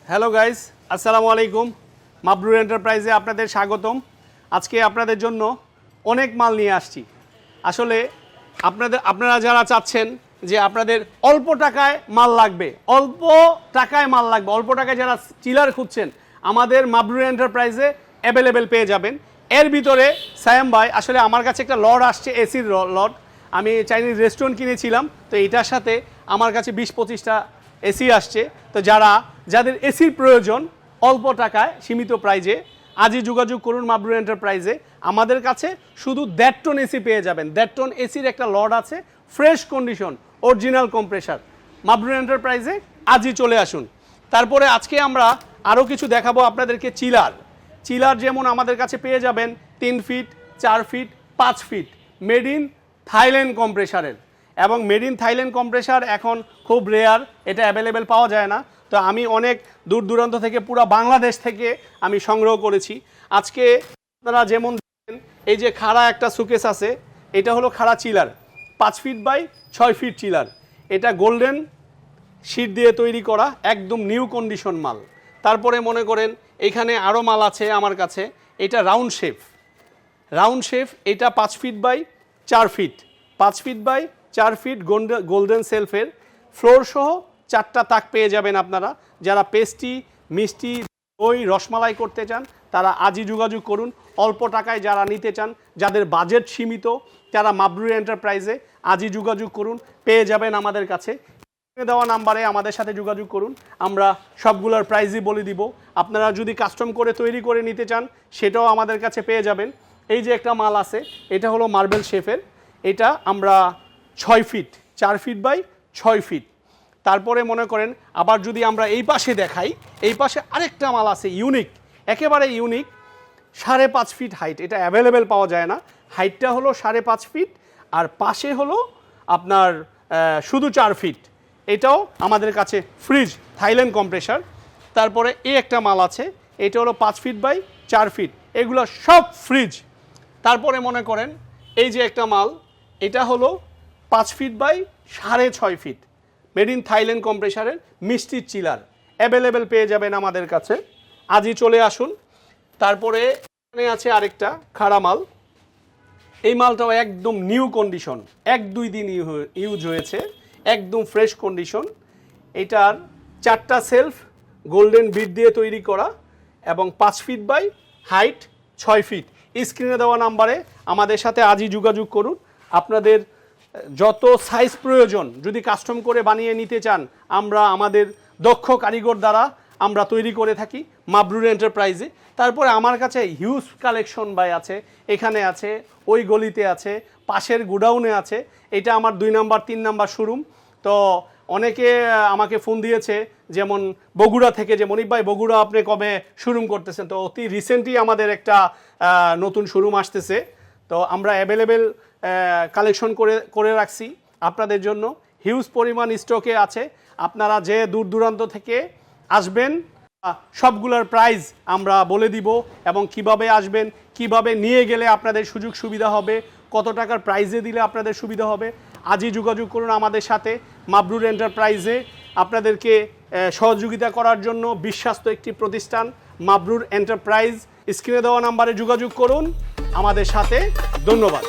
Hello guys, আসসালামু আলাইকুম। মাবরুর এন্টারপ্রাইজে আপনাদের স্বাগতম। আজকে আপনাদের জন্য অনেক মাল নিয়ে আসছি। আসলে আপনারা যারা চাচ্ছেন যে আপনাদের অল্প টাকায় মাল লাগবে, অল্প টাকায় যারা চিলার খুঁজছেন, আমাদের মাবরুর এন্টারপ্রাইজে অ্যাভেলেবেল পেয়ে যাবেন। এর ভিতরে সায়াম ভাই, আসলে আমার কাছে একটা লট আসছে, এসির লট। আমি চাইনিজ রেস্টুরেন্ট কিনেছিলাম, তো এটার সাথে আমার কাছে 20-25টা এসি আসছে। তো যাদের এসির প্রয়োজন অল্প টাকায় সীমিত প্রাইজে, আজই যোগাযোগ করুন মাবরুর এন্টারপ্রাইজে। আমাদের কাছে শুধু 1.5 টন এসি পেয়ে যাবেন। 1.5 টন এসির একটা লট আছে, ফ্রেশ কন্ডিশন, অরিজিনাল কম্প্রেসার। মাবরুর এন্টারপ্রাইজে আজই চলে আসুন। তারপরে আজকে আমরা আরও কিছু দেখাবো আপনাদেরকে। চিলার যেমন আমাদের কাছে পেয়ে যাবেন 3 feet, 4 feet, 5 feet, made in Thailand কম্প্রেসারের। এবং মেড ইন থাইল্যান্ড কম্প্রেসার এখন খুব রেয়ার, এটা অ্যাভেলেবেল পাওয়া যায় না। তো আমি অনেক দূর দূরান্ত থেকে, পুরো বাংলাদেশ থেকে আমি সংগ্রহ করেছি। আজকে আপনারা যেমন দেখেন, এই যে খাড়া একটা সুকেস আছে, এটা হলো খাড়া chiller, 5 feet by 6 feet chiller. এটা গোল্ডেন শিট দিয়ে তৈরি করা, একদম নিউ কন্ডিশন মাল। তারপরে মনে করেন এখানে আরও মাল আছে আমার কাছে। এটা রাউন্ড শেফ, এটা 5 feet by 4 feet, 5 feet by 4 feet golden সেলফের ফ্লোর সহ 4টা তাক পেয়ে যাবেন আপনারা। যারা পেস্ট্রি, মিষ্টি, দই, রসমালাই করতে চান তারা আজই যোগাযোগ করুন। অল্প টাকায় যারা নিতে চান, যাদের বাজেট সীমিত, তারা মাবরুর এন্টারপ্রাইজে আজই যোগাযোগ করুন, পেয়ে যাবেন আমাদের কাছে। দেওয়া নাম্বারে আমাদের সাথে যোগাযোগ করুন, আমরা সবগুলোর প্রাইজই বলে দিব। আপনারা যদি কাস্টম করে তৈরি করে নিতে চান সেটাও আমাদের কাছে পেয়ে যাবেন। এই যে একটা মাল আছে, এটা হলো মার্বেল শেফের। এটা আমরা 6 ফিট, 4 ফিট বাই 6 ফিট। তারপরে মনে করেন আবার যদি আমরা এই পাশে দেখাই, এই পাশে আরেকটা মাল আছে ইউনিক, একেবারে ইউনিক, 5.5 ফিট হাইট। এটা অ্যাভেলেবেল পাওয়া যায় না। হাইটটা হলো 5.5 ফিট, আর পাশে হলো আপনার শুধু 4 ফিট। এটাও আমাদের কাছে ফ্রিজ থাইল্যান্ড কম্প্রেসার। তারপরে এই একটা মাল আছে, এটা হলো 5 ফিট বাই 4 ফিট, এগুলো সব ফ্রিজ। তারপরে মনে করেন এই যে একটা মাল, এটা হলো 5 feet by 6.5 feet, made in Thailand কম্প্রেসারের মিষ্টির চিলার। অ্যাভেলেবেল পেয়ে যাবেন আমাদের কাছে, আজই চলে আসুন। তারপরে এখানে আছে আরেকটা খাড়া মাল। এই মালটাও একদম নিউ কন্ডিশন, 1-2 দিন ইউজ হয়েছে, একদম ফ্রেশ কন্ডিশন। এটার 4টা সেলফ গোল্ডেন বিট দিয়ে তৈরি করা এবং 5 ফিট বাই হাইট 6 ফিট। স্ক্রিনে দেওয়া নাম্বারে আমাদের সাথে আজই যোগাযোগ করুন। আপনাদের যত সাইজ প্রয়োজন যদি কাস্টম করে বানিয়ে নিতে চান, আমরা আমাদের দক্ষ কারিগর দ্বারা আমরা তৈরি করে থাকি মাবরুর এন্টারপ্রাইজে। তারপরে আমার কাছে হিউজ কালেকশন ভাই আছে, এখানে আছে, ওই গলিতে আছে, পাশের গোডাউনে আছে। এটা আমার 2 নাম্বার 3 নাম্বার শোরুম। তো অনেকে আমাকে ফোন দিয়েছে, যেমন বগুড়া থেকে, যে মনিব ভাই বগুড়া আপনি কবে শোরুম করতেছেন? তো অতি রিসেন্টলি আমাদের একটা নতুন শোরুম আসতেছে। তো আমরা অ্যাভেলেবেল কালেকশন করে রাখছি আপনাদের জন্য, হিউজ পরিমাণ স্টকে আছে। আপনারা যে দূর দূরান্ত থেকে আসবেন, সবগুলোর প্রাইস আমরা বলে দিব, এবং কিভাবে আসবেন, কিভাবে নিয়ে গেলে আপনাদের সুযোগ সুবিধা হবে, কত টাকার প্রাইজে দিলে আপনাদের সুবিধা হবে। আজই যোগাযোগ করুন আমাদের সাথে মাবরুর এন্টারপ্রাইজে। আপনাদেরকে সহযোগিতা করার জন্য বিশ্বস্ত একটি প্রতিষ্ঠান মাবরুর এন্টারপ্রাইজ। স্ক্রিনে দেওয়া নাম্বারে যোগাযোগ করুন আমাদের সাথে। ধন্যবাদ।